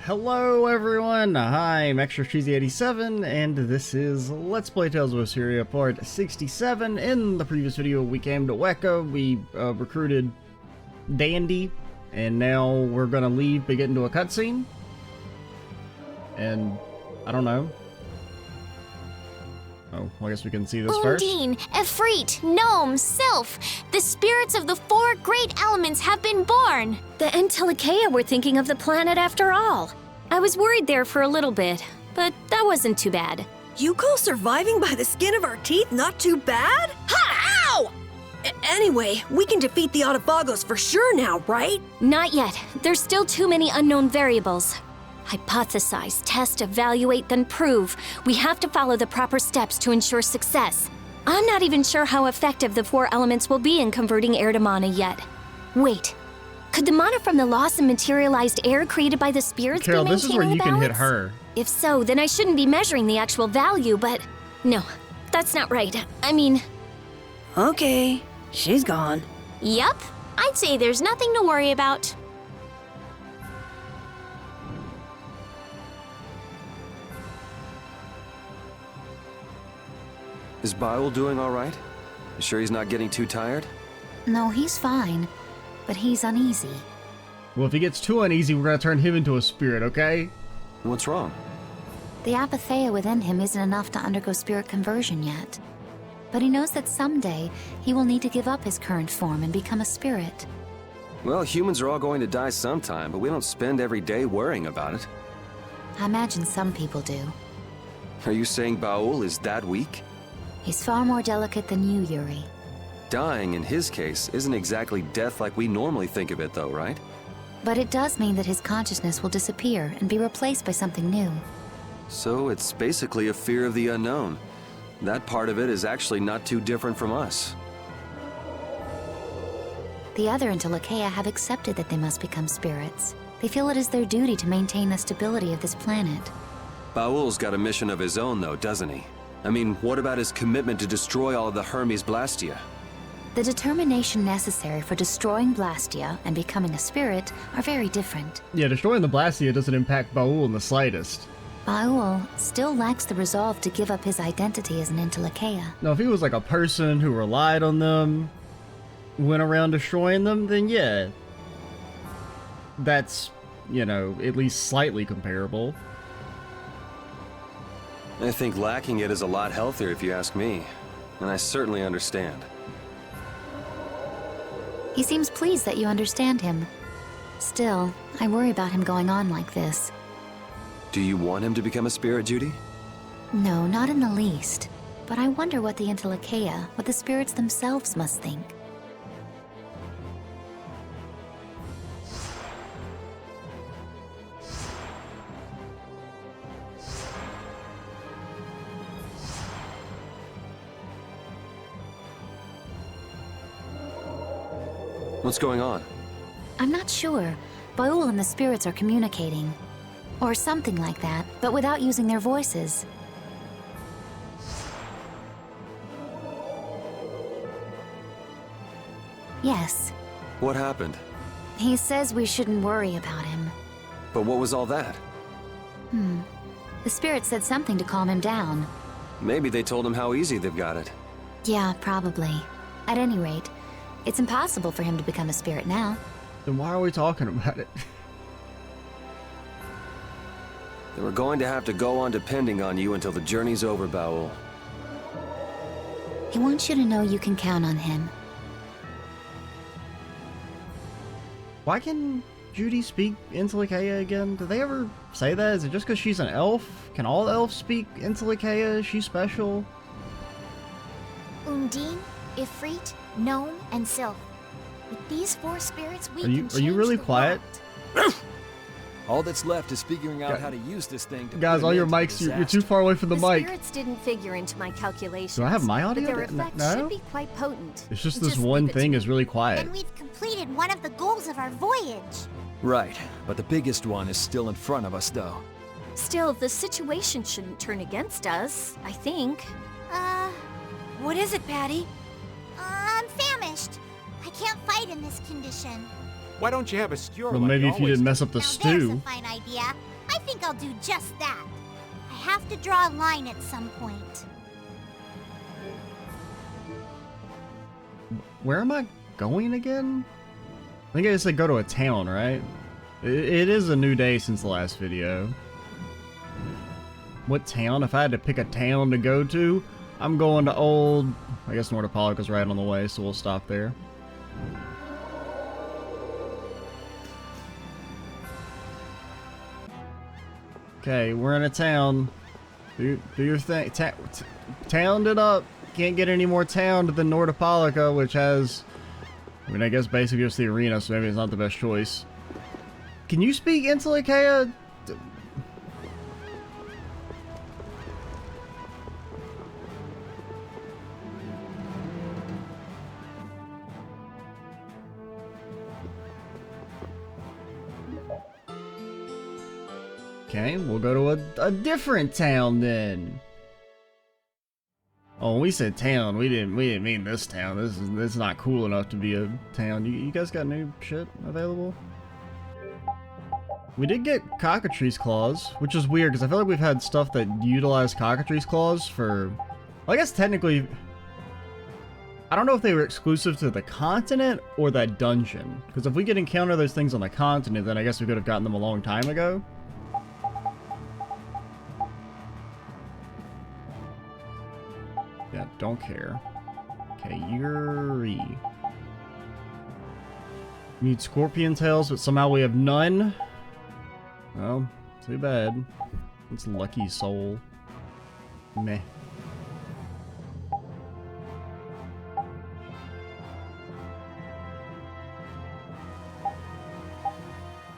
Hello everyone, I'm Extra Cheesy 87 and this is Let's Play Tales of Vesperia part 67. In the previous video we came to Weka, we recruited Dandy, and now we're gonna leave but get into a cutscene. And I don't know. Oh, well, I guess we can see this first. Undine, Efreet, Gnome, Sylph, the spirits of the four great elements have been born. The Entelekea were thinking of the planet after all. I was worried there for a little bit, but that wasn't too bad. You call surviving by the skin of our teeth not too bad? Ha! Ow! Anyway, we can defeat the Autophagos for sure now, right? Not yet. There's still too many unknown variables. Hypothesize, test, evaluate, then prove. We have to follow the proper steps to ensure success. I'm not even sure how effective the four elements will be in converting air to mana yet. Wait, could the mana from the loss of materialized air created by the spirits Carol, be this is where maintaining you a can hit balance? her. If so, then I shouldn't be measuring the actual value, but no, that's not right. I mean... Okay, she's gone. Yup, I'd say there's nothing to worry about. Is Baul doing all right? You sure he's not getting too tired? No, he's fine, but he's uneasy. Well, if he gets too uneasy, we're gonna turn him into a spirit, okay? What's wrong? The apatheia within him isn't enough to undergo spirit conversion yet. But he knows that someday he will need to give up his current form and become a spirit. Well, humans are all going to die sometime, but we don't spend every day worrying about it. I imagine some people do. Are you saying Baul is that weak? He's far more delicate than you, Yuri. Dying, in his case, isn't exactly death like we normally think of it, though, right? But it does mean that his consciousness will disappear and be replaced by something new. So it's basically a fear of the unknown. That part of it is actually not too different from us. The other Entelekea have accepted that they must become spirits. They feel it is their duty to maintain the stability of this planet. Baul's got a mission of his own, though, doesn't he? I mean, what about his commitment to destroy all of the Hermes Blastia? The determination necessary for destroying Blastia and becoming a spirit are very different. Yeah, destroying the Blastia doesn't impact Baul in the slightest. Baul still lacks the resolve to give up his identity as an Entelekea. Now, if he was like a person who relied on them, went around destroying them, then yeah. That's, you know, at least slightly comparable. I think lacking it is a lot healthier if you ask me, and I certainly understand. He seems pleased that you understand him. Still, I worry about him going on like this. Do you want him to become a spirit, Judy? No, not in the least. But I wonder what the Entelekea, what the spirits themselves must think. What's going on? I'm not sure. Baul and the spirits are communicating. Or something like that, but without using their voices. Yes. What happened? He says we shouldn't worry about him. But what was all that? The spirit said something to calm him down. Maybe they told him how easy they've got it. Yeah, probably. At any rate, it's impossible for him to become a spirit now. Then why are we talking about it? They were going to have to go on depending on you until the journey's over, Baul. He wants you to know you can count on him. Why can Judy speak Entelekea again? Did they ever say that? Is it just because she's an elf? Can all elves speak Entelekea? Is she special? Undine, Efreet, Gnome, and Sylph. With these four spirits, we can change Are you really the quiet? world. All that's left is figuring out how to use this thing to Guys, put all an your end to the mics, you're too disaster. far away from the The mic. spirits didn't figure into my calculations. Do I have my but audio? their effects No? should be quite potent. It's just this Just one leave it to thing me. is really quiet. And we've completed one of the goals of our voyage. Right, but the biggest one is still in front of us, though. Still, the situation shouldn't turn against us, I think. What is it, Patty? I'm famished. I can't fight in this condition. Why don't you have a skewer? Well, like maybe you if you always didn't do? mess up the Now there's stew. a fine idea. I think I'll do just that. I have to draw a line at some point. Where am I going again? I think I said go to a town, right? It is a new day since the last video. What town? If I had to pick a town to go to, I'm going to old... I guess Nordopolica's right on the way, so we'll stop there. Okay, we're in a town. Do your thing. Towned it up. Can't get any more towned than Nordopolica, which has... I mean, I guess basically just the arena, so maybe it's not the best choice. Can you speak Intellicaea? Okay, we'll go to a different town then. Oh, we said town. We didn't mean this town. This is not cool enough to be a town. You guys got new shit available? We did get Cockatrice Claws, which is weird because I feel like we've had stuff that utilized Cockatrice Claws for... Well, I guess technically... I don't know if they were exclusive to the continent or that dungeon. Because if we could encounter those things on the continent, then I guess we could have gotten them a long time ago. Yeah, don't care. Okay, Yuri. We need scorpion tails, but somehow we have none. Well, too bad. It's lucky soul. Meh.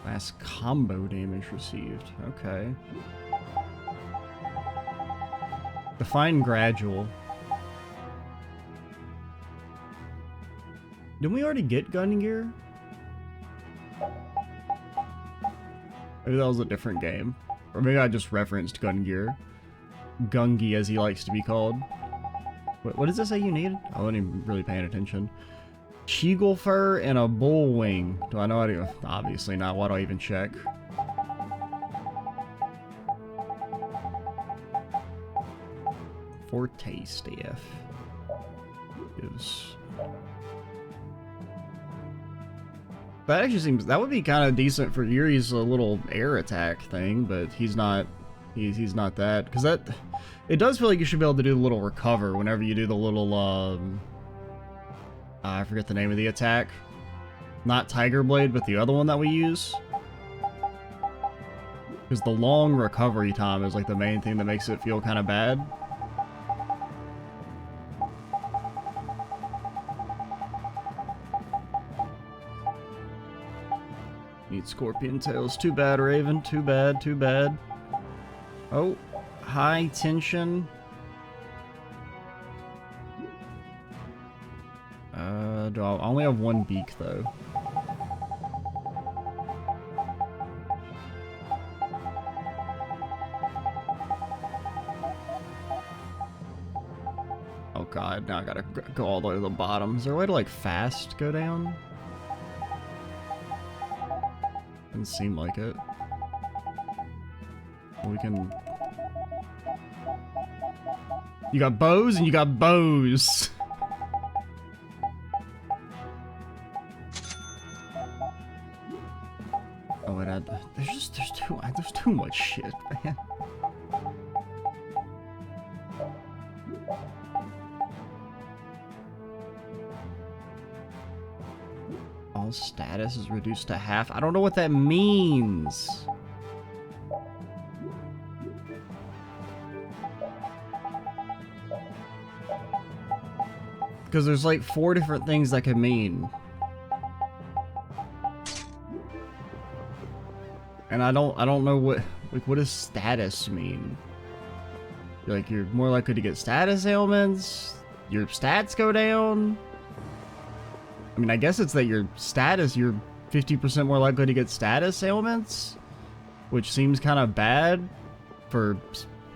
Last combo damage received. Okay. Define gradual. Didn't we already get gun gear? Maybe that was a different game. Or maybe I just referenced gun gear. Gungi, as he likes to be called. What does it say you need? I wasn't even really paying attention. Cheagle fur and a bull wing. Do I know how to... Obviously not. Why do I even check? Forte staff. Gives... That actually seems... That would be kind of decent for Yuri's little air attack thing, but he's not... He's not that. Because that... It does feel like you should be able to do the little recover whenever you do the little, I forget the name of the attack. Not Tiger Blade, but the other one that we use. Because the long recovery time is like the main thing that makes it feel kind of bad. Need scorpion tails. Too bad, Raven. Too bad, too bad. Oh, high tension. I only have one beak, though. Oh god, now I gotta go all the way to the bottom. Is there a way to, like, fast go down? Doesn't seem like it. We can... You got bows and you got bows! Oh wait, there's too much shit, man. All status is reduced to half. I don't know what that means. Because there's like 4 different things that could mean. And I don't know what does status mean? Like you're more likely to get status ailments? Your stats go down? I mean, I guess it's that your status, you're 50% more likely to get status ailments, which seems kind of bad for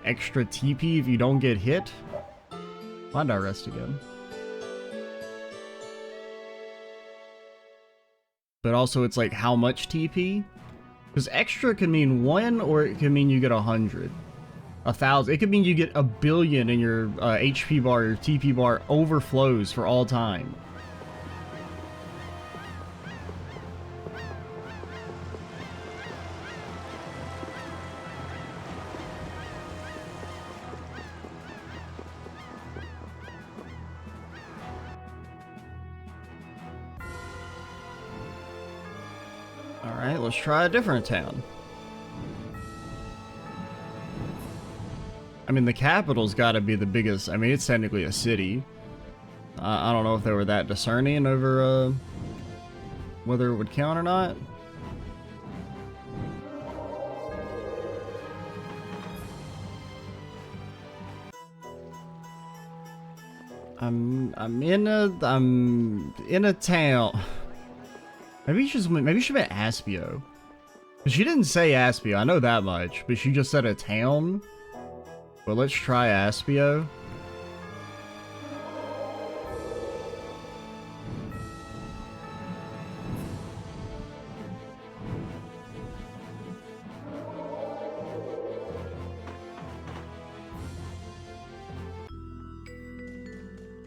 extra TP if you don't get hit. Why'd I rest again? But also it's like how much TP? Because extra can mean 1, or it can mean you get 100. 1,000. It could mean you get 1 billion and your HP bar, your TP bar overflows for all time. Alright, let's try a different town. I mean, the capital's gotta be the biggest. I mean, it's technically a city. I don't know if they were that discerning over whether it would count or not. I'm in a town. Maybe she meant Aspio. She didn't say Aspio, I know that much, but she just said a town. Well, let's try Aspio.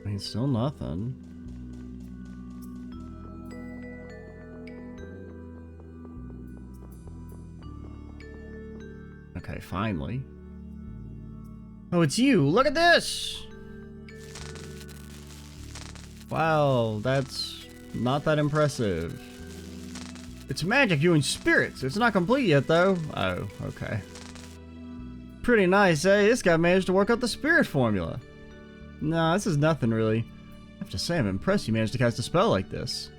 I mean, still nothing. Okay, finally. Oh, it's you! Look at this! Wow, that's not that impressive. It's magic doing spirits. It's not complete yet, though. Oh, okay. Pretty nice, eh? This guy managed to work out the spirit formula. Nah, this is nothing, really. I have to say, I'm impressed you managed to cast a spell like this.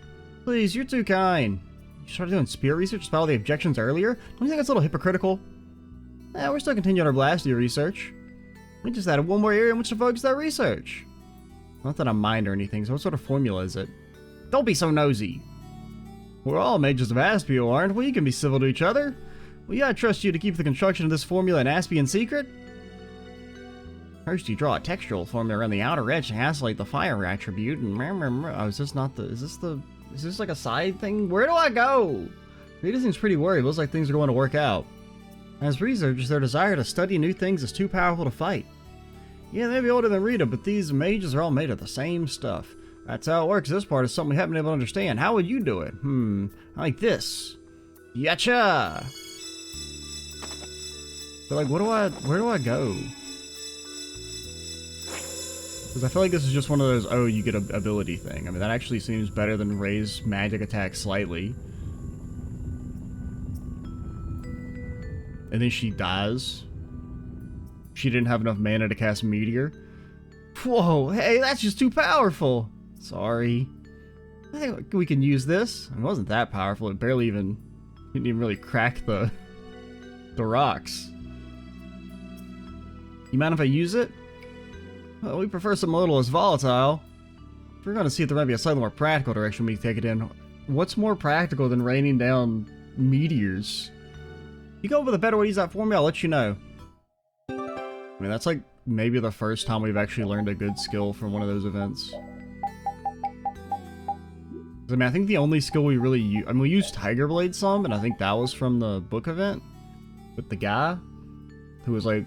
Please, you're too kind. You started doing spirit research despite all the objections earlier? Don't you think that's a little hypocritical? Yeah, we're still continuing our Blastia research. We just added one more area in which to focus that research. Not that I mind or anything, so what sort of formula is it? Don't be so nosy. We're all mages of Aspio, aren't we? You can be civil to each other. Well, yeah, I trust you to keep the construction of this formula an Aspian secret. First, you draw a textural formula around the outer edge to isolate the fire attribute, and oh, is this not the... Is this like a side thing? Where do I go? Rita seems pretty worried. It looks like things are going to work out. As researchers, their desire to study new things is too powerful to fight. Yeah, they may be older than Rita, but these mages are all made of the same stuff. That's how it works. This part is something we haven't been able to understand. How would you do it? Like this. Yacha! But like, where do I go? Because I feel like this is just one of those, oh, you get an ability thing. I mean, that actually seems better than raise magic attack slightly. And then she dies. She didn't have enough mana to cast Meteor. Whoa, hey, that's just too powerful. Sorry. I think we can use this. It wasn't that powerful. It barely even... didn't even really crack the rocks. You mind if I use it? Well, we prefer something a little less volatile. If we're going to see if there might be a slightly more practical direction we can take it in, what's more practical than raining down meteors? You go up with a better way to use that formula, I'll let you know. I mean, that's like maybe the first time we've actually learned a good skill from one of those events. I mean, I think the only skill we really use... I mean, we used Tiger Blade some, and I think that was from the book event. With the guy who was like...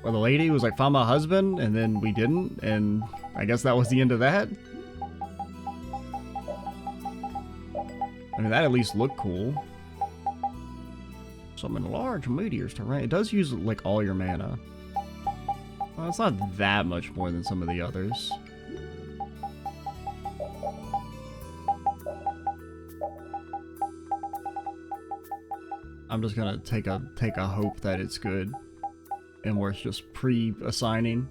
Or the lady who was like, find my husband, and then we didn't, and I guess that was the end of that. I mean, that at least looked cool. Summon large meteors to rain. It does use, like, all your mana. Well, it's not that much more than some of the others. I'm just gonna take a hope that it's good and worth just pre-assigning.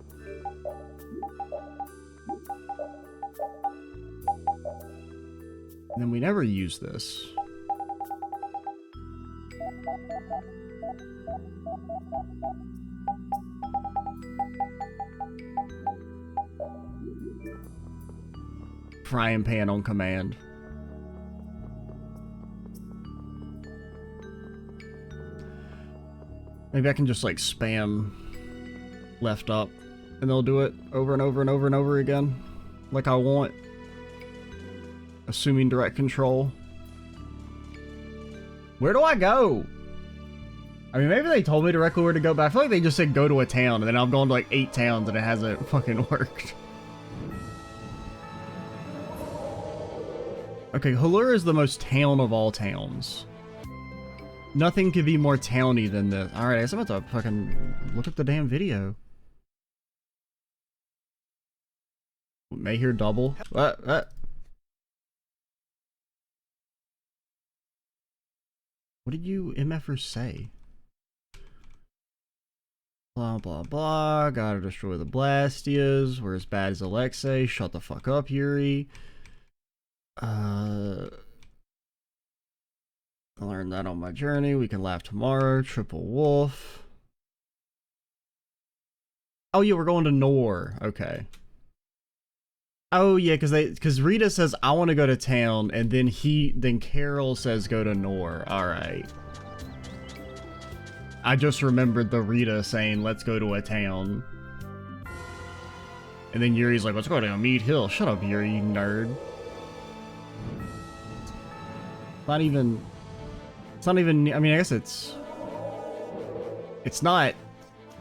And then we never use this. Frying pan on command. Maybe I can just like spam left up and they'll do it over and over and over and over again like I want. Assuming direct control. Where do I go? I mean, maybe they told me directly where to go, but I feel like they just said go to a town, and then I'm going to like 8 towns, and it hasn't fucking worked. Okay, Halura is the most town of all towns. Nothing could be more towny than this. Alright, I guess I'm about to fucking look up the damn video. May hear double. What? What did you MFers say? Blah blah blah. Gotta destroy the Blastias. We're as bad as Alexei. Shut the fuck up, Yuri. I learned that on my journey. We can laugh tomorrow. Triple Wolf. Oh yeah, we're going to Nor. Okay. Oh yeah, because Rita says I want to go to town, and then Carol says go to Nor. All right. I just remembered the Rita saying let's go to a town, and then Yuri's like let's go to Mead Hill. Shut up, Yuri, you nerd. It's not even, I mean, I guess it's not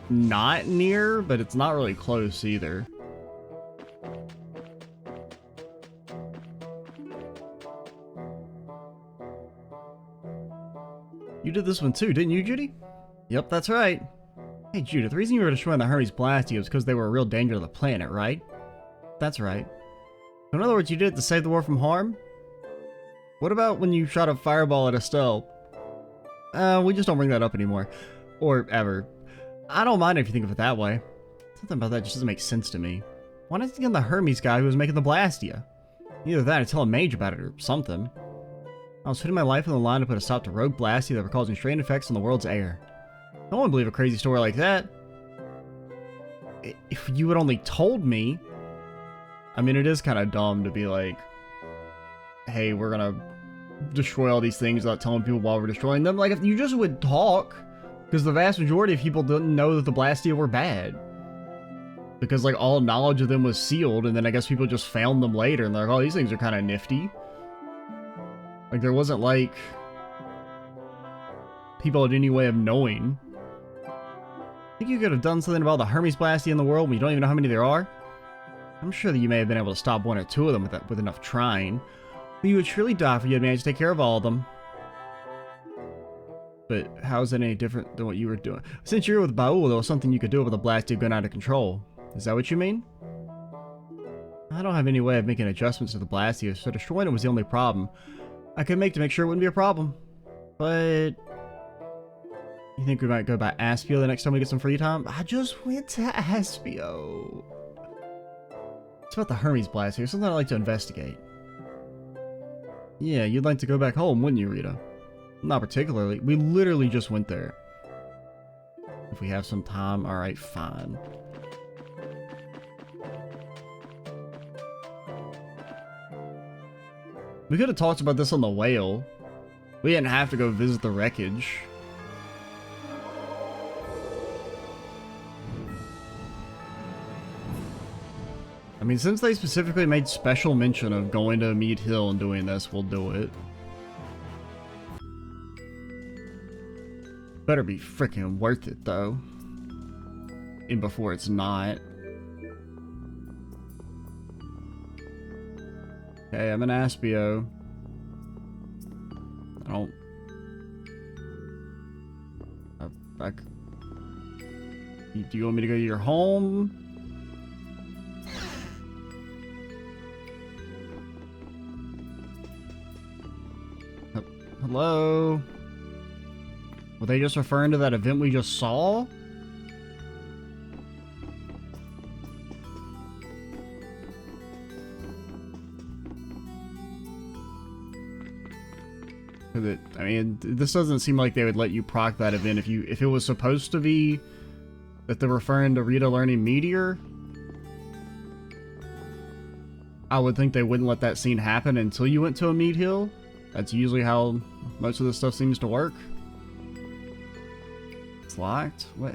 near, but it's not really close either. You did this one too, didn't you, Judy? Yep, that's right. Hey, Judy, the reason you were destroying the Hermes Blastia was because they were a real danger to the planet, right? That's right. So in other words, you did it to save the world from harm? What about when you shot a fireball at Estelle? We just don't bring that up anymore. Or ever. I don't mind if you think of it that way. Something about that just doesn't make sense to me. Why not get the Hermes guy who was making the Blastia? Either that or tell a mage about it or something. I was putting my life on the line to put a stop to rogue Blastia that were causing strange effects on the world's air. No one would believe a crazy story like that. If you had only told me. I mean, it is kind of dumb to be like, hey, we're gonna destroy all these things without telling people while we're destroying them. Like, if you just would talk, because the vast majority of people didn't know that the Blastia were bad. Because, like, all knowledge of them was sealed, and then I guess people just found them later, and they're like, oh, these things are kind of nifty. Like, there wasn't, like, people had any way of knowing. I think you could have done something about the Hermes Blastia in the world when you don't even know how many there are. I'm sure that you may have been able to stop 1 or 2 of them with enough trying. But you would surely die if you had managed to take care of all of them. But how is that any different than what you were doing? Since you were with Baul, there was something you could do with the Blastia going out of control. Is that what you mean? I don't have any way of making adjustments to the Blastia, so destroying it was the only problem I could make to make sure it wouldn't be a problem. But you think we might go by Aspio the next time we get some free time? I just went to Aspio. It's about the Hermes Blastia, something I'd like to investigate. Yeah, you'd like to go back home, wouldn't you, Rita? Not particularly. We literally just went there. If we have some time, alright, fine. We could have talked about this on the whale. We didn't have to go visit the wreckage. I mean, since they specifically made special mention of going to Mead Hill and doing this, we'll do it. Better be freaking worth it, though. And before it's not. Okay, I'm in Aspio. I don't... Do you want me to go to your home? Hello? Were they just referring to that event we just saw? I mean, this doesn't seem like they would let you proc that event if it was supposed to be that they're referring to Rita learning Meteor. I would think they wouldn't let that scene happen until you went to a Mead Hill. That's usually how most of this stuff seems to work. It's locked? What?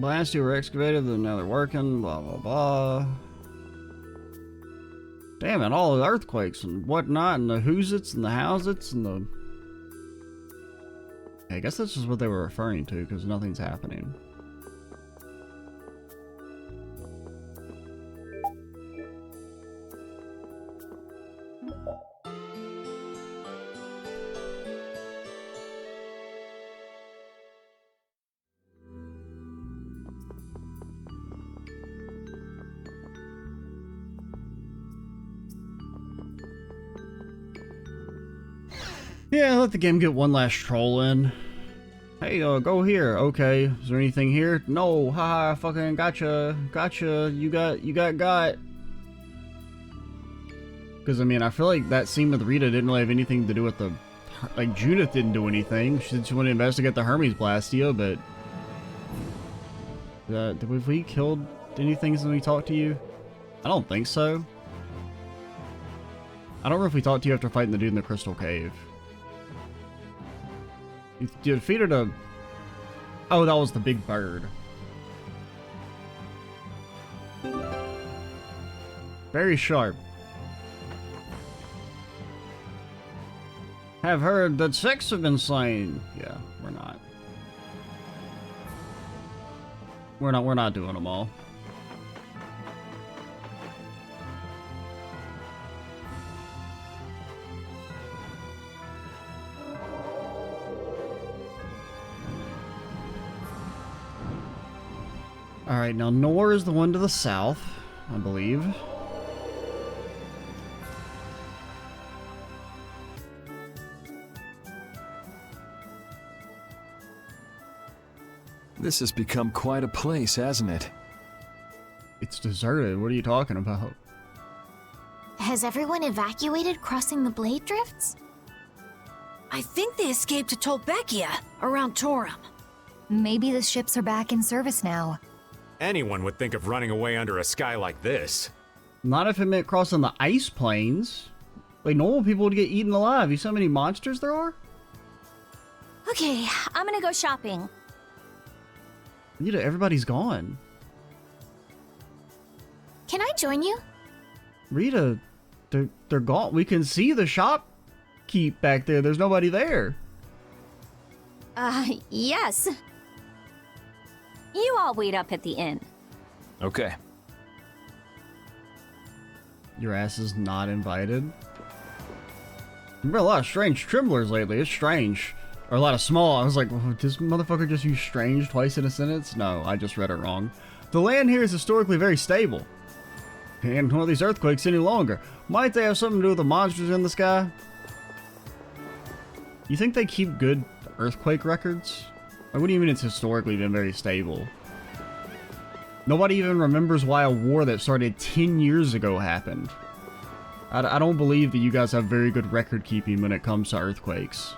Blasts were excavated, then now they're working, blah, blah, blah. Damn it, all the earthquakes and whatnot, and the who's-its and the how's-its and the... I guess that's just what they were referring to, because nothing's happening. Yeah, let the game get one last troll in. Hey, go here. Okay, is there anything here? No, haha, fucking gotcha, you got. Because, I mean, I feel like that scene with Rita didn't really have anything to do with the... Like, Judith didn't do anything. She wanted to investigate the Hermes Blastia, but... Have we killed anything since we talked to you? I don't think so. I don't remember if we talked to you after fighting the dude in the Crystal Cave. You defeated a... Oh, that was the big bird. Very sharp. Have heard that 6 have been slain. Yeah, we're not. We're not doing them all. Alright, now Nor is the one to the south, I believe. This has become quite a place, hasn't it? It's deserted. What are you talking about? Has everyone evacuated crossing the blade drifts? I think they escaped to Tolbekia, around Torum. Maybe the ships are back in service now. Anyone would think of running away under a sky like this. Not if it meant crossing the ice plains. Like, normal people would get eaten alive. You see how many monsters there are? Okay, I'm gonna go shopping. Rita, everybody's gone. Can I join you? Rita, they're gone. We can see the shop keep back there. There's nobody there. Yes. You all wait up at the inn. Okay. Your ass is not invited. There's been a lot of strange tremblers lately. It's strange. Or a lot of small. I was like, well, did this motherfucker just use strange twice in a sentence? No, I just read it wrong. The land here is historically very stable. Can't one of these earthquakes any longer. Might they have something to do with the monsters in the sky? You think they keep good earthquake records? Like, what do you mean it's historically been very stable? Nobody even remembers why a war that started 10 years ago happened. I don't believe that you guys have very good record keeping when it comes to earthquakes.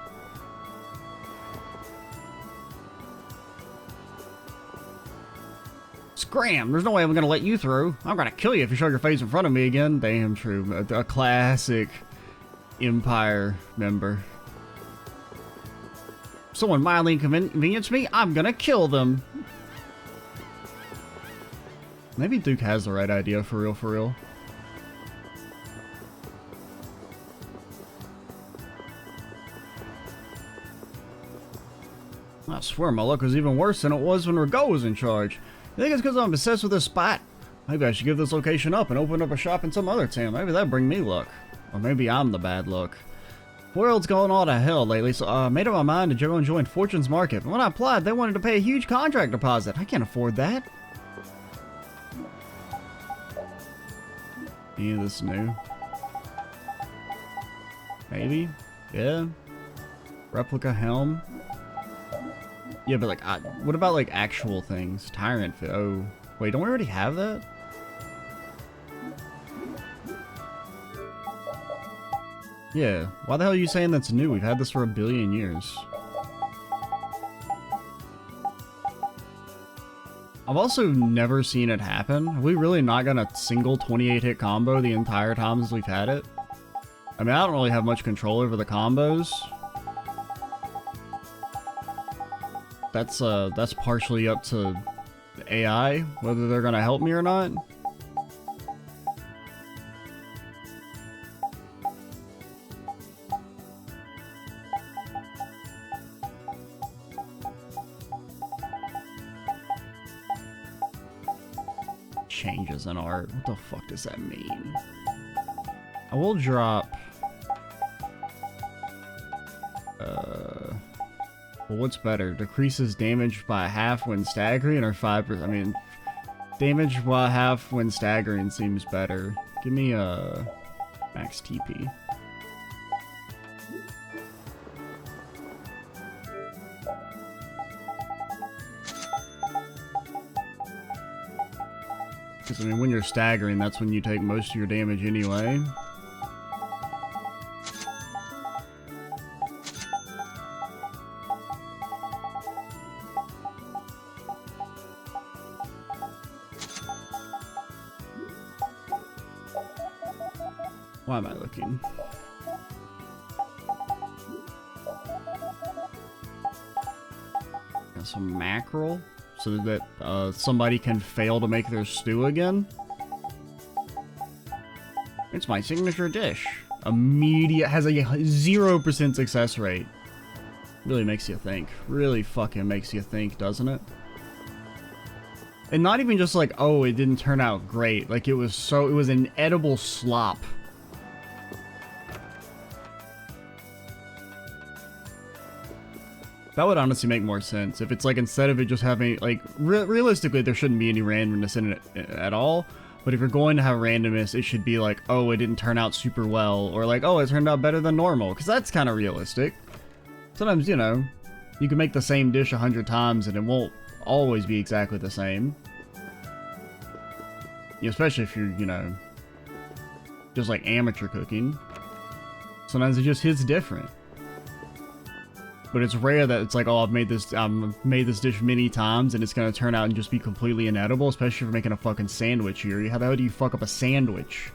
Scram! There's no way I'm gonna let you through. I'm gonna kill you if you show your face in front of me again. Damn true. A classic Empire member. Someone mildly inconvenience me, I'm gonna kill them. Maybe Duke has the right idea, for real, for real. I swear my luck was even worse than it was when Rigaud was in charge. You think it's because I'm obsessed with this spot? Maybe I should give this location up and open up a shop in some other town. Maybe that'd bring me luck. Or maybe I'm the bad luck. World's going all to hell lately, so I made up my mind to go and join Fortune's Market. But when I applied, they wanted to pay a huge contract deposit. I can't afford that. Any of this new? Maybe? Yeah? Replica helm? Yeah, but like, what about like actual things? Tyrant fit. Oh, wait, don't we already have that? Yeah, why the hell are you saying that's new? We've had this for a billion years. I've also never seen it happen. Have we really not got a single 28 hit combo the entire time since we've had it? I mean, I don't really have much control over the combos. That's partially up to AI, whether they're gonna help me or not. Changes in art. What the fuck does that mean? I will drop... well, what's better? Decreases damage by half when staggering, or 5%? I mean, damage by half when staggering seems better. Give me a max TP. Because, I mean, when you're staggering, that's when you take most of your damage anyway. Why am I looking? Got some mackerel, so that somebody can fail to make their stew again. It's my signature dish. Immediate, has a 0% success rate. Really makes you think. Really fucking makes you think, doesn't it? And not even just like, oh, it didn't turn out great. Like, it was an edible slop. That would honestly make more sense if it's like, instead of it just having like realistically there shouldn't be any randomness in it at all, but if you're going to have randomness, it should be like, oh, it didn't turn out super well, or like, oh, it turned out better than normal, because that's kind of realistic. Sometimes, you know, you can make the same dish 100 times and it won't always be exactly the same, especially if you're, you know, just like amateur cooking. Sometimes it just hits different. But it's rare that it's like, oh, I've made this dish many times and it's gonna turn out and just be completely inedible, especially if you're making a fucking sandwich here. How the hell do you fuck up a sandwich?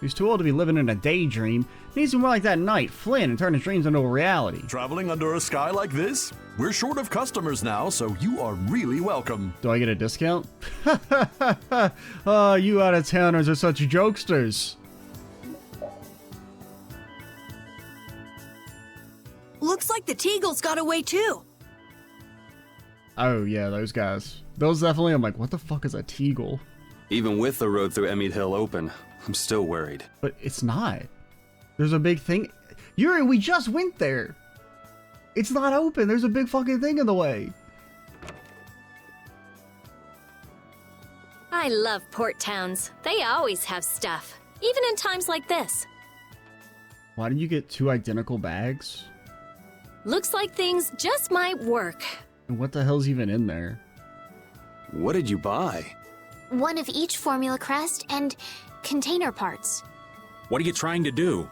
He's too old to be living in a daydream. Needs to be more like that night, Flynn, and turn his dreams into a reality. Traveling under a sky like this? We're short of customers now, so you are really welcome. Do I get a discount? Oh, you out-of-towners are such jokesters. Looks like the Teagles got away too. Oh yeah, those guys. Those definitely, I'm like, what the fuck is a Teagle? Even with the road through Emmett Hill open, I'm still worried. But it's not. There's a big thing. Yuri, we just went there. It's not open. There's a big fucking thing in the way. I love port towns. They always have stuff, even in times like this. Why did you get 2 identical bags? Looks like things just might work. And what the hell's even in there? What did you buy? One of each formula crest and container parts. What are you trying to do?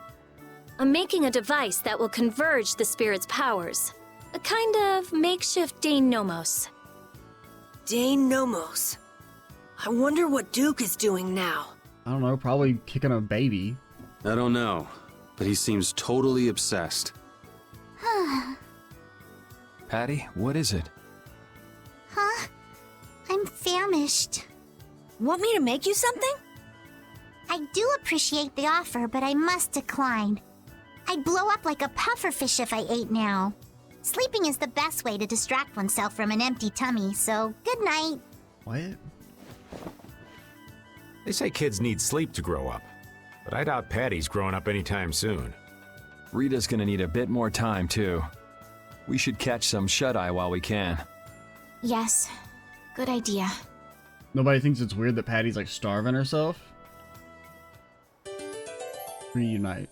I'm making a device that will converge the spirit's powers. A kind of makeshift Dane Nomos. Dane Nomos. I wonder what Duke is doing now. I don't know, probably kicking a baby. I don't know, but he seems totally obsessed. Patty, what is it? Huh? I'm famished. Want me to make you something? I do appreciate the offer, but I must decline. I'd blow up like a pufferfish if I ate now. Sleeping is the best way to distract oneself from an empty tummy, so good night. What? They say kids need sleep to grow up, but I doubt Patty's growing up anytime soon. Rita's gonna need a bit more time, too. We should catch some shut-eye while we can. Yes, good idea. Nobody thinks it's weird that Patty's like starving herself? Reunite.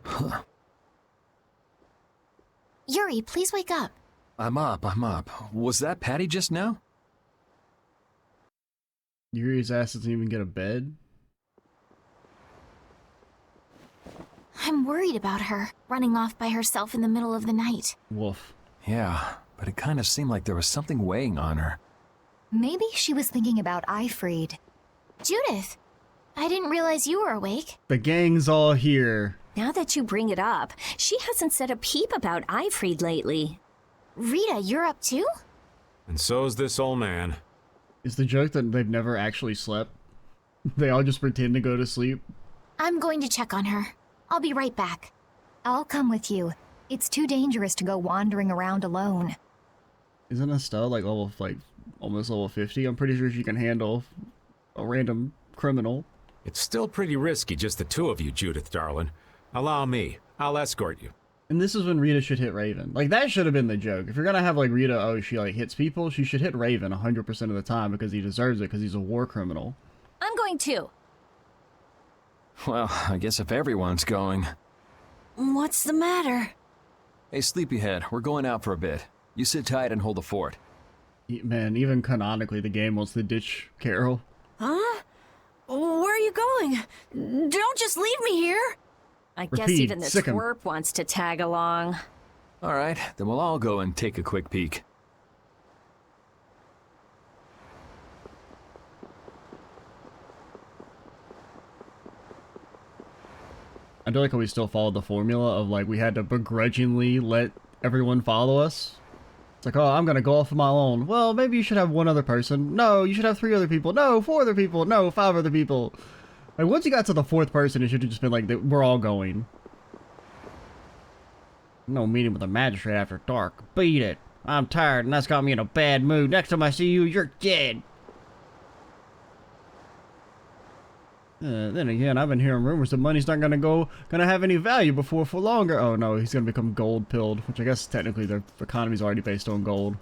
Huh. Yuri, please wake up. I'm up. Was that Patty just now? Yuri's ass doesn't even get a bed? I'm worried about her, running off by herself in the middle of the night. Woof. Yeah, but it kind of seemed like there was something weighing on her. Maybe she was thinking about Ifried. Judith! I didn't realize you were awake. The gang's all here. Now that you bring it up, she hasn't said a peep about Eifried lately. Rita, you're up too? And so's this old man. Is the joke that they've never actually slept? They all just pretend to go to sleep? I'm going to check on her. I'll be right back. I'll come with you. It's too dangerous to go wandering around alone. Isn't Estelle like almost level 50? I'm pretty sure she can handle a random criminal. It's still pretty risky, just the two of you, Judith, darling. Allow me. I'll escort you. And this is when Rita should hit Raven. Like, that should have been the joke. If you're gonna have, like, Rita, oh, she, like, hits people, she should hit Raven 100% of the time because he deserves it, because he's a war criminal. I'm going too. Well, I guess if everyone's going... What's the matter? Hey, Sleepyhead, we're going out for a bit. You sit tight and hold the fort. Man, even canonically, the game wants to ditch Carol. Huh? Where are you going? Don't just leave me here! I guess Repeat, even the sick 'em. twerp wants to tag along. All right, then we'll all go and take a quick peek. I feel like how we still followed the formula of, like, we had to begrudgingly let everyone follow us. It's like, oh, I'm gonna go off on my own. Well, maybe you should have one other person. No, you should have 3 other people. No, 4 other people. No, 5 other people. Like, once you got to the 4th person, it should have just been like, we're all going. No meeting with a magistrate after dark. Beat it. I'm tired, and that's got me in a bad mood. Next time I see you, you're dead. Then again, I've been hearing rumors that money's not gonna have any value for longer. Oh no, he's gonna become gold pilled, which I guess technically the economy's already based on gold.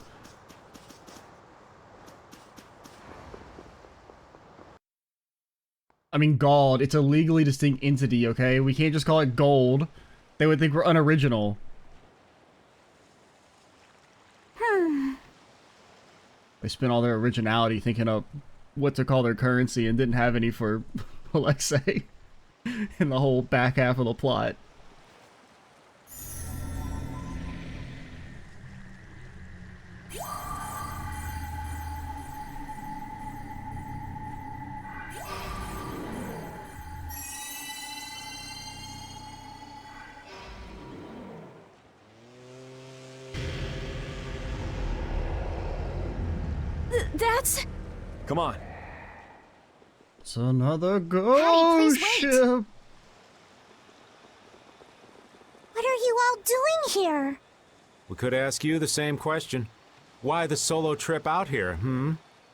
I mean, gold, it's a legally distinct entity, okay? We can't just call it gold. They would think we're unoriginal. They spent all their originality thinking up what to call their currency and didn't have any for Alexei in the whole back half of the plot. That's... Come on. It's another ghost ship. What are you all doing here? We could ask you the same question. Why the solo trip out here,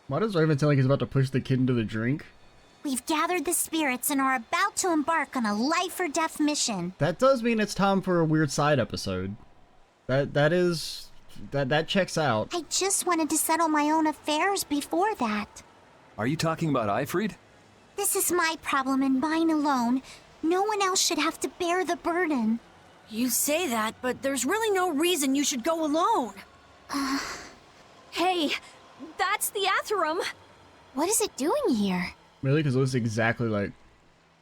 Why does Raven sound like he's about to push the kid into the drink? We've gathered the spirits and are about to embark on a life or death mission. That does mean it's time for a weird side episode. That checks out. I just wanted to settle my own affairs before that. Are you talking about Eifried? This is my problem and mine alone. No one else should have to bear the burden. You say that, but there's really no reason you should go alone. Hey, that's the Atherum. What is it doing here? Really? Because it looks exactly like,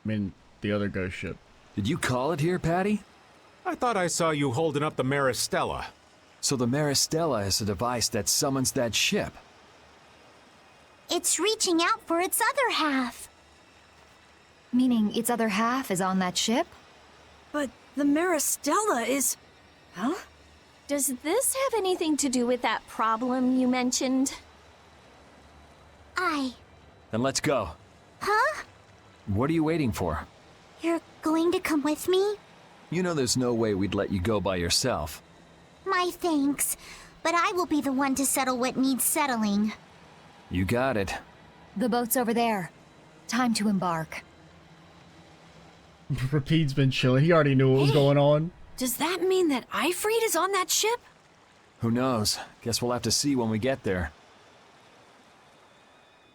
the other ghost ship. Did you call it here, Patty? I thought I saw you holding up the Maristella. So the Maristella is a device that summons that ship. It's reaching out for its other half. Meaning its other half is on that ship? But the Maristella is... Huh? Does this have anything to do with that problem you mentioned? Then let's go. Huh? What are you waiting for? You're going to come with me? You know there's no way we'd let you go by yourself. My thanks. But I will be the one to settle what needs settling. You got it. The boat's over there. Time to embark. Rapid's been chilling. He already knew what was going on. Does that mean that Eifried is on that ship? Who knows? Guess we'll have to see when we get there.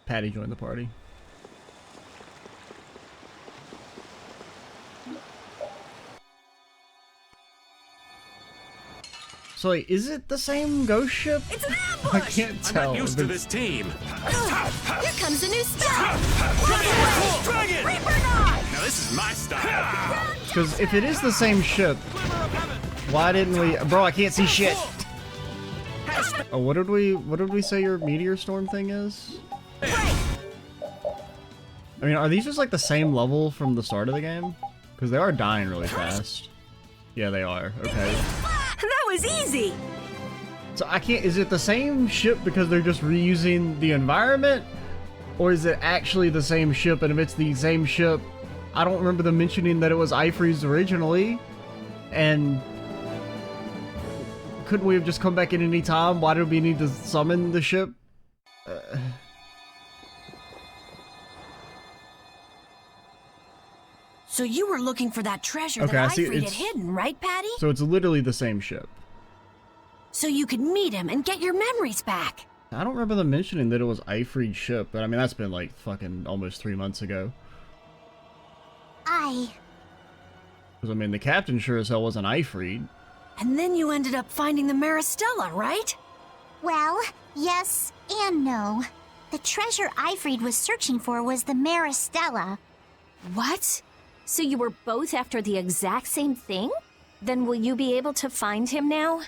Patty joined the party. So, wait, is it the same ghost ship? It's an ambush! I can't tell. I'm not used to this team. Here comes a new spell! Dragon! Reaper Knot! Now this is my style. Because if it is the same ship, why didn't we... Bro, I can't see shit! Oh, what did we say your meteor storm thing is? I mean, are these just like the same level from the start of the game? Because they are dying really fast. Yeah, they are. Okay. That was easy! So I can't, is it the same ship because they're just reusing the environment? Or is it actually the same ship? And if it's the same ship, I don't remember them mentioning that it was Ifree's originally. And couldn't we have just come back at any time? Why did we need to summon the ship? So you were looking for that treasure Okay, that I see, Ifree had it's- hidden, right, Patty? So it's literally the same ship. So you could meet him and get your memories back. I don't remember them mentioning that it was Ifree's ship, but I mean, that's been like fucking almost 3 months ago. Because I mean, the captain sure as hell wasn't Ifree. And then you ended up finding the Maristella, right? Well, yes and no. The treasure Ifree was searching for was the Maristella. What? So you were both after the exact same thing? Then will you be able to find him now?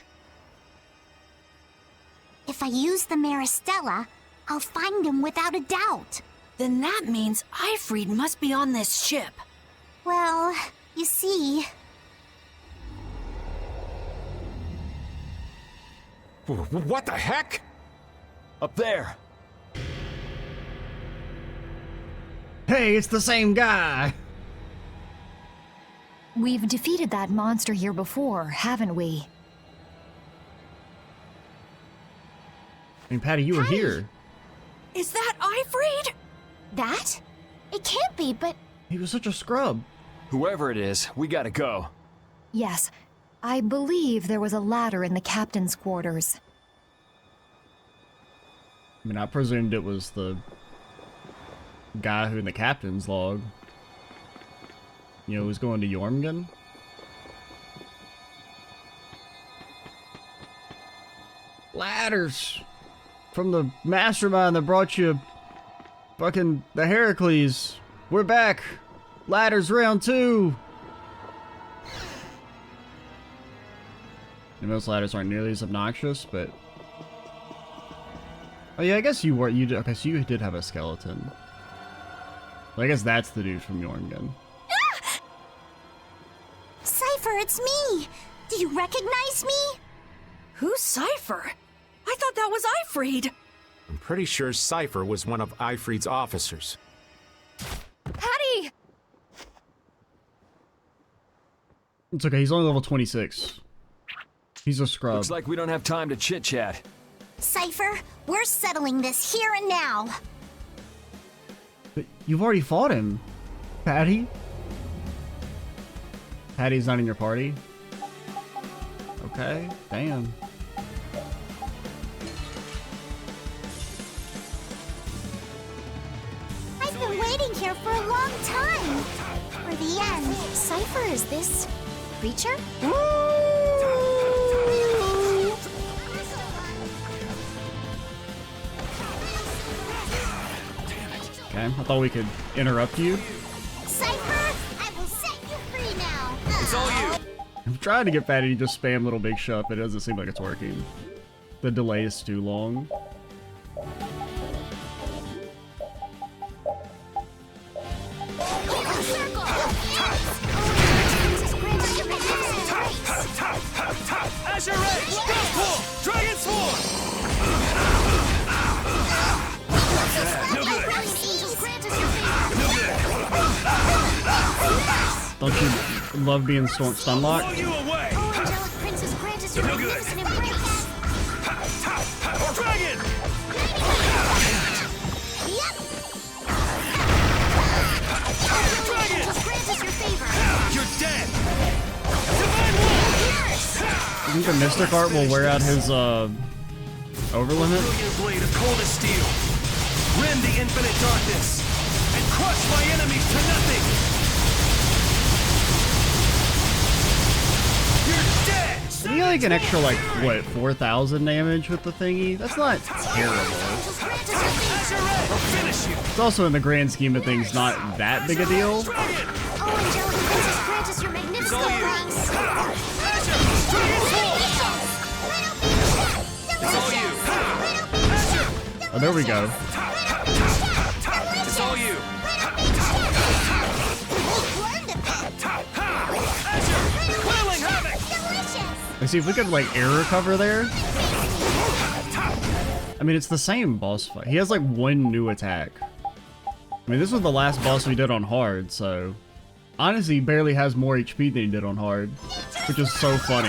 If I use the Maristella, I'll find him without a doubt. Then that means Ifree must be on this ship. Well, you see... What the heck? Up there. Hey, it's the same guy! We've defeated that monster here before, haven't we? I mean, Patty, you were here. Is that Ifree? That? It can't be, but... He was such a scrub. Whoever it is, we gotta go. Yes. I believe there was a ladder in the captain's quarters. I mean, I presumed it was the guy who in the captain's log, you know, was going to Jormungand. Ladders! From the mastermind that brought you fucking the Heracles. We're back! Ladders round 2! And most ladders aren't nearly as obnoxious, but... Oh yeah, I guess you were, okay, so you did have a skeleton. Well, I guess that's the dude from Jormungand. Cypher, it's me! Do you recognize me? Who's Cypher? I thought that was Ifree. I'm pretty sure Cypher was one of Ifree's officers. Patty! It's okay, he's only level 26. He's a scrub. Looks like we don't have time to chit-chat. Cypher, we're settling this here and now. But you've already fought him, Patty. Patty's not in your party? Okay, damn. I've been waiting here for a long time. For the end. Cypher is this creature? Okay, I thought we could interrupt you. Cypher, I will set you free now. It's all you. I'm trying to get Patty to just spam Little Big Shot, but it doesn't seem like it's working. The delay is too long. Azure Edge! Death Pull! Dragon Swarm! No good. Don't you love being stun locked? Blow you away! Angelic Princess, grant us your No good. magnificent embrace. Dragon! Yep. Dragon! Just grant us your favor. You're dead! Divine Wall! I think the Mystic Art will wear out his, overlimit. Brilliant blade of coldest steel. Rend the infinite darkness. And crush my enemies to nothing! You're dead! Did he get like an extra, like, what, 4,000 damage with the thingy? That's not terrible. Just grant us your favor. Azure Edge! I'll finish you! It's also, in the grand scheme of things, not that big a deal. Dragon! Oh, Angelic Princess, grant us your magnificent all you. embrace. Azure! Dragon Swarm! It's all you! Azure! Oh, there we go. It's all you! see if we could, like, air recover there. I mean, it's the same boss fight. He has, like, one new attack. I mean, this was the last boss we did on hard, so... Honestly, he barely has more HP than he did on hard, which is so funny.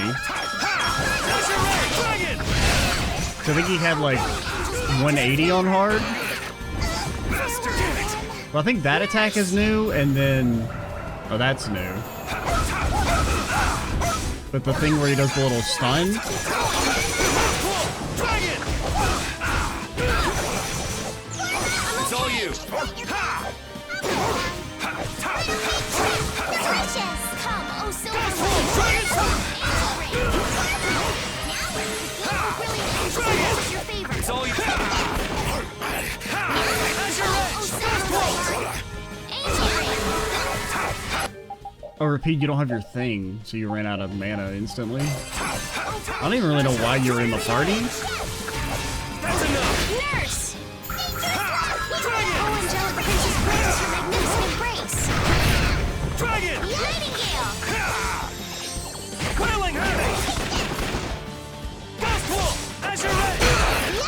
So I think he had, like, 180 on hard. Well, I think that attack is new, and then... Oh, that's new. But the thing where he does the little stun... It's all you. It's all you. Oh, repeat, you don't have your thing, so you ran out of mana instantly. I don't even really know why you were in the party. That's enough. Nurse! Oh, Angelic Princess grants her magnificent grace. Dragon! Nightingale! Wailing Ghost Wolf! As you're ready!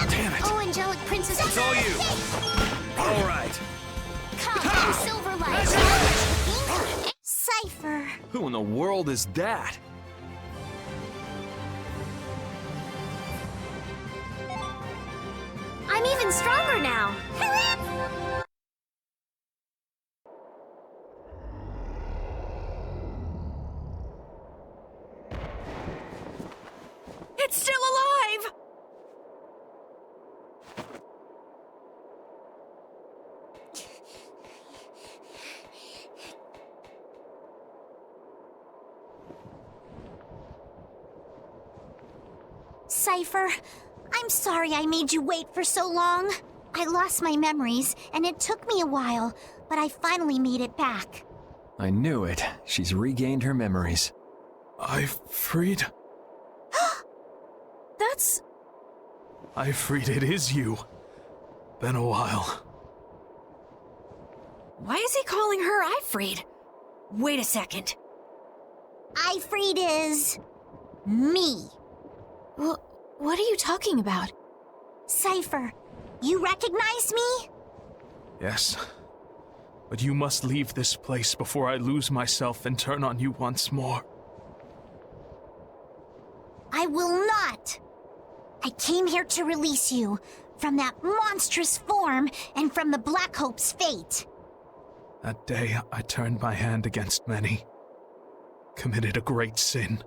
Damn it! Oh, Angelic Princess. It's all you. All right. Come, Silver Light. Cypher. Who in the world is that? I'm even stronger now. It's still alive! Cypher, I'm sorry I made you wait for so long. I lost my memories, and it took me a while, but I finally made it back. I knew it. She's regained her memories. Ifrit? That's... Ifrit, it is you. Been a while. Why is he calling her Ifrit? Wait a second. Ifrit is... me. What are you talking about? Cypher, you recognize me? Yes. But you must leave this place before I lose myself and turn on you once more. I will not. I came here to release you from that monstrous form and from the Black Hope's fate. That day, I turned my hand against many. Committed a great sin.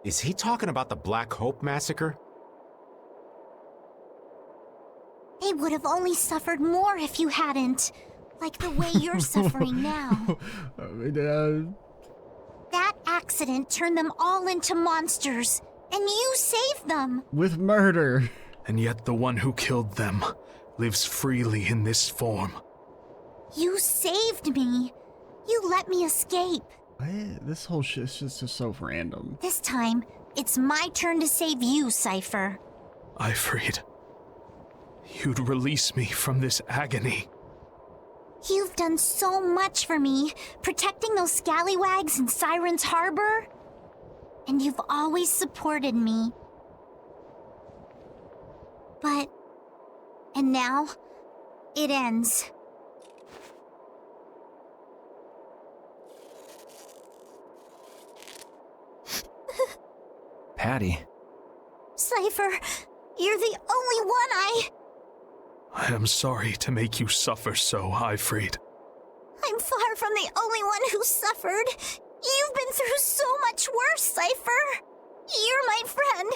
Is he talking about the Black Hope massacre? They would have only suffered more if you hadn't. Like the way you're suffering now. That accident turned them all into monsters, and you saved them. With murder. And yet the one who killed them lives freely in this form. You saved me. You let me escape. This whole shit is just so random. This time, it's my turn to save you, Cypher. Ifrit, you'd release me from this agony. You've done so much for me, protecting those scallywags in Siren's Harbor. And you've always supported me. But... and now, it ends. Patty. Cypher, you're the only one I am sorry to make you suffer so, Ifrit. I'm far from the only one who suffered. You've been through so much worse, Cypher. You're my friend,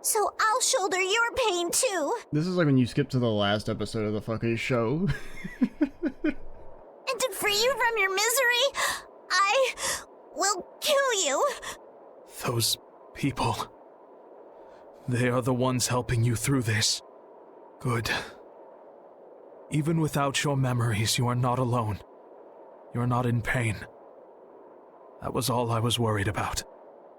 so I'll shoulder your pain too. This is like when you skip to the last episode of the fucking show. And to free you from your misery, I will kill you. Those people. They are the ones helping you through this. Good. Even without your memories, you are not alone. You are not in pain. That was all I was worried about.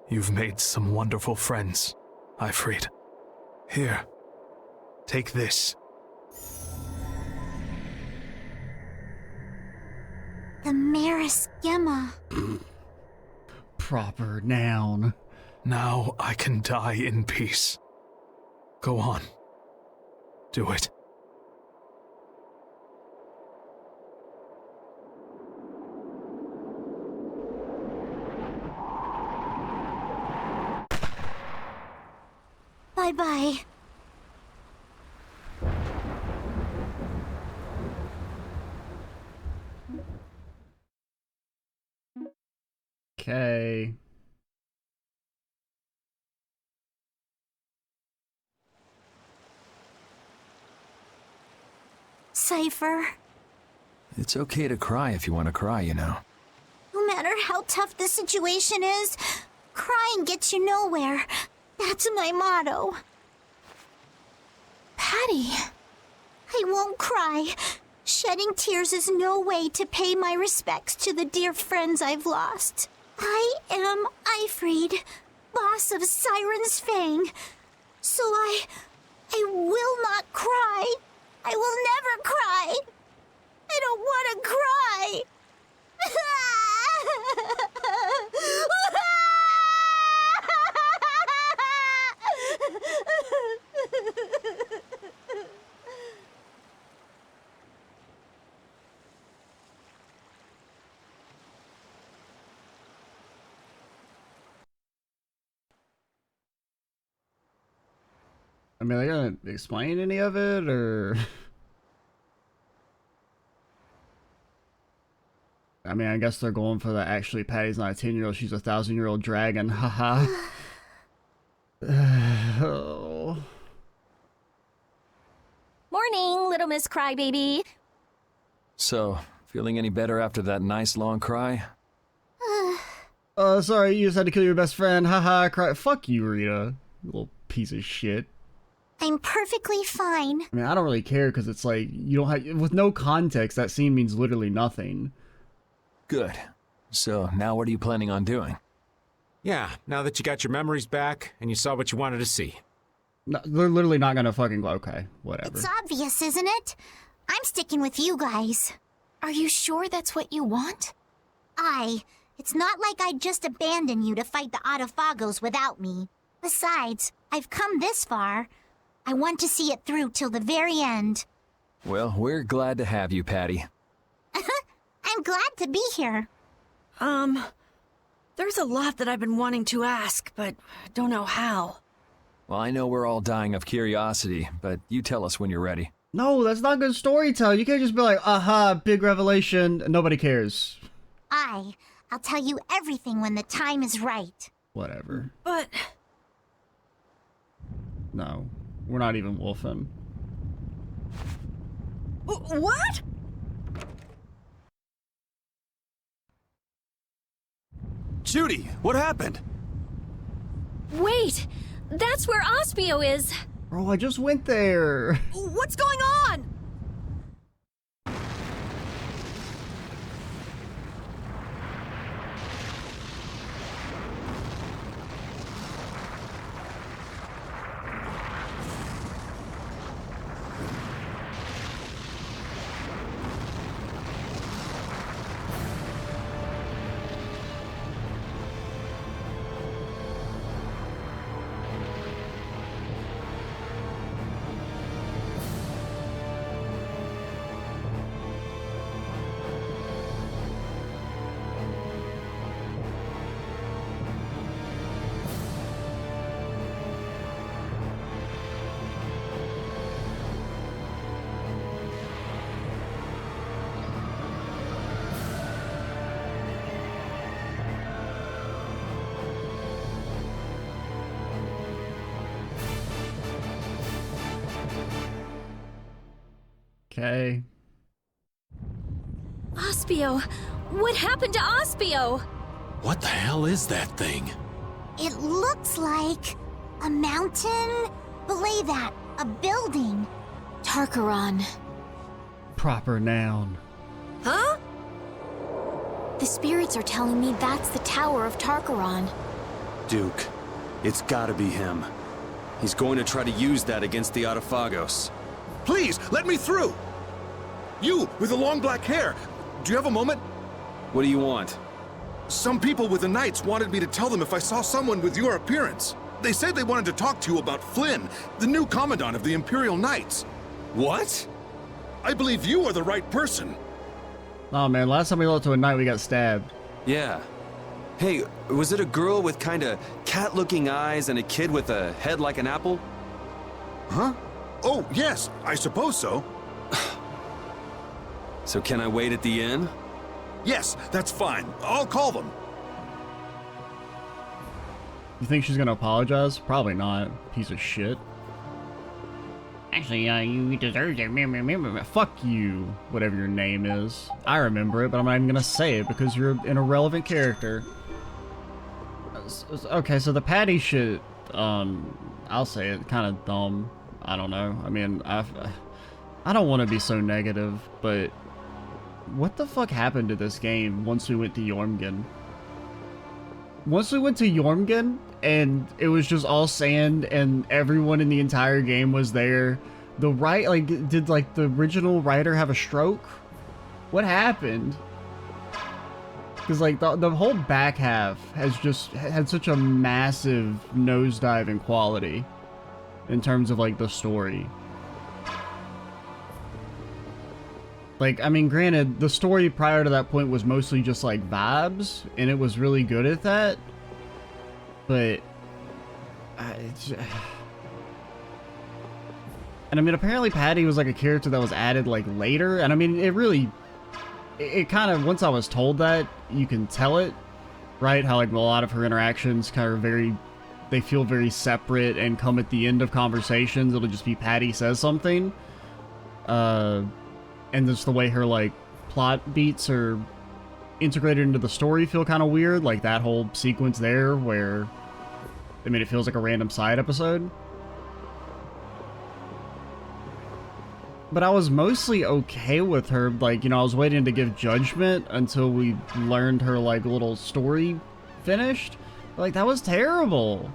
You've made some wonderful friends, Ifrit. Here, take this. The Maris Gemma. Proper noun. Now I can die in peace. Go on. Do it. Bye-bye. Okay. Cypher, It's okay to cry if you want to cry, you know. no matter how tough the situation is, crying gets you nowhere. That's my motto. Patty, I won't cry. Shedding tears is no way to pay my respects to the dear friends I've lost. I am Ifrid, boss of Siren's Fang. So I will not cry. I will never cry. I don't want to cry. I mean, are they gonna explain any of it, or? I mean, I guess they're going for the actually Patty's not a 10-year-old, she's a 1,000-year-old dragon, haha. Oh. Morning, little Miss Crybaby. So, feeling any better after that nice long cry? Sorry, you just had to kill your best friend, haha, cry. Fuck you, Rita. You little piece of shit. I'm perfectly fine. I mean, I don't really care, because it's like, you don't have, with no context, that scene means literally nothing. Good. So, now what are you planning on doing? Yeah, now that you got your memories back and you saw what you wanted to see. No, they're literally not gonna fucking go, okay, whatever. It's obvious, isn't it? I'm sticking with you guys. Are you sure that's what you want? It's not like I'd just abandon you to fight the Autophagos without me. Besides, I've come this far. I want to see it through till the very end. Well, we're glad to have you, Patty. I'm glad to be here. There's a lot that I've been wanting to ask, but don't know how. Well, I know we're all dying of curiosity, but you tell us when you're ready. No, that's not good storytelling. You can't just be like, aha, big revelation, nobody cares. I'll tell you everything when the time is right. Whatever. But... No, we're not even wolfing. What? Judy, what happened? Wait, that's where Ospio is. Bro, I just went there. What's going on? Okay. Ospio! What happened to Ospio? What the hell is that thing? It looks like a mountain. Belay that. A building. Tarkaron. Proper noun. Huh? The spirits are telling me that's the Tower of Tarkaron. Duke, it's gotta be him. He's going to try to use that against the Autophagos. Please, let me through! You, with the long black hair! Do you have a moment? What do you want? Some people with the Knights wanted me to tell them if I saw someone with your appearance. They said they wanted to talk to you about Flynn, the new Commandant of the Imperial Knights. What? I believe you are the right person. Oh man, last time we looked to a knight, we got stabbed. Yeah. Hey, was it a girl with kinda cat-looking eyes and a kid with a head like an apple? Huh? Oh, yes, I suppose so. So can I wait at the inn? Yes, that's fine. I'll call them. You think she's gonna apologize? Probably not. Piece of shit. Actually, you deserve it. Fuck you, whatever your name is. I remember it, but I'm not even gonna say it because you're an irrelevant character. Okay, so the Patty shit, I'll say it, kind of dumb. I don't know. I mean, I don't want to be so negative, but what the fuck happened to this game once we went to Jormungand? Once we went to Jormungand, and it was just all sand, and everyone in the entire game was there. Did like the original writer have a stroke? What happened? Because like the whole back half has just had such a massive nosedive in quality in terms of like the story. Like, I mean, granted, the story prior to that point was mostly just like vibes, and it was really good at that. But and I mean, apparently Patty was like a character that was added like later, and I mean, it kind of, once I was told that, you can tell it, right? How like a lot of her interactions kind of they feel very separate and come at the end of conversations. It'll just be Patty says something, and just the way her like plot beats are integrated into the story feel kind of weird. Like that whole sequence there where, I mean, it feels like a random side episode. But I was mostly okay with her. Like, you know, I was waiting to give judgment until we learned her like little story finished. Like, that was terrible.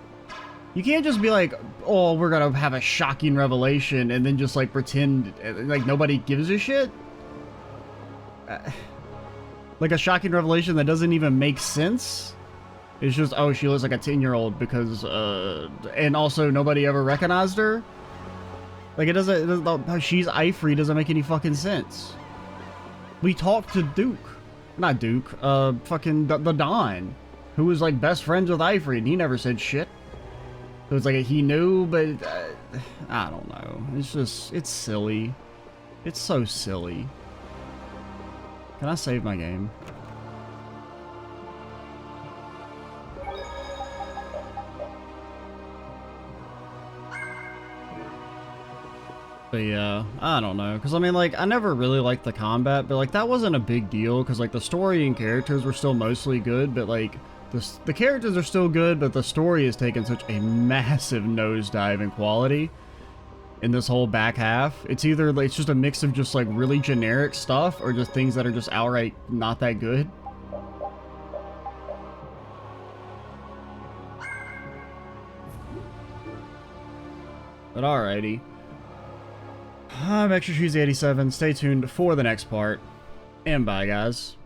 You can't just be like, oh, we're gonna have a shocking revelation and then just like pretend like nobody gives a shit. Like a shocking revelation that doesn't even make sense. It's just, oh, she looks like a 10-year-old because, and also nobody ever recognized her. Like, she's Ifrey doesn't make any fucking sense. We talked to Duke. Not Duke, fucking the Don, who was like best friends with Ifrey, and he never said shit. So it's like he knew, but I don't know. It's just, it's silly. It's so silly. Can I save my game? But yeah, I don't know. Because I mean, like, I never really liked the combat, but like, that wasn't a big deal. Because like, the story and characters were still mostly good, but like, the characters are still good, but the story has taken such a massive nosedive in quality in this whole back half. It's either like, it's just a mix of just like really generic stuff or just things that are just outright not that good. But alrighty. I'm Extra Cheesy 87. Stay tuned for the next part. And bye, guys.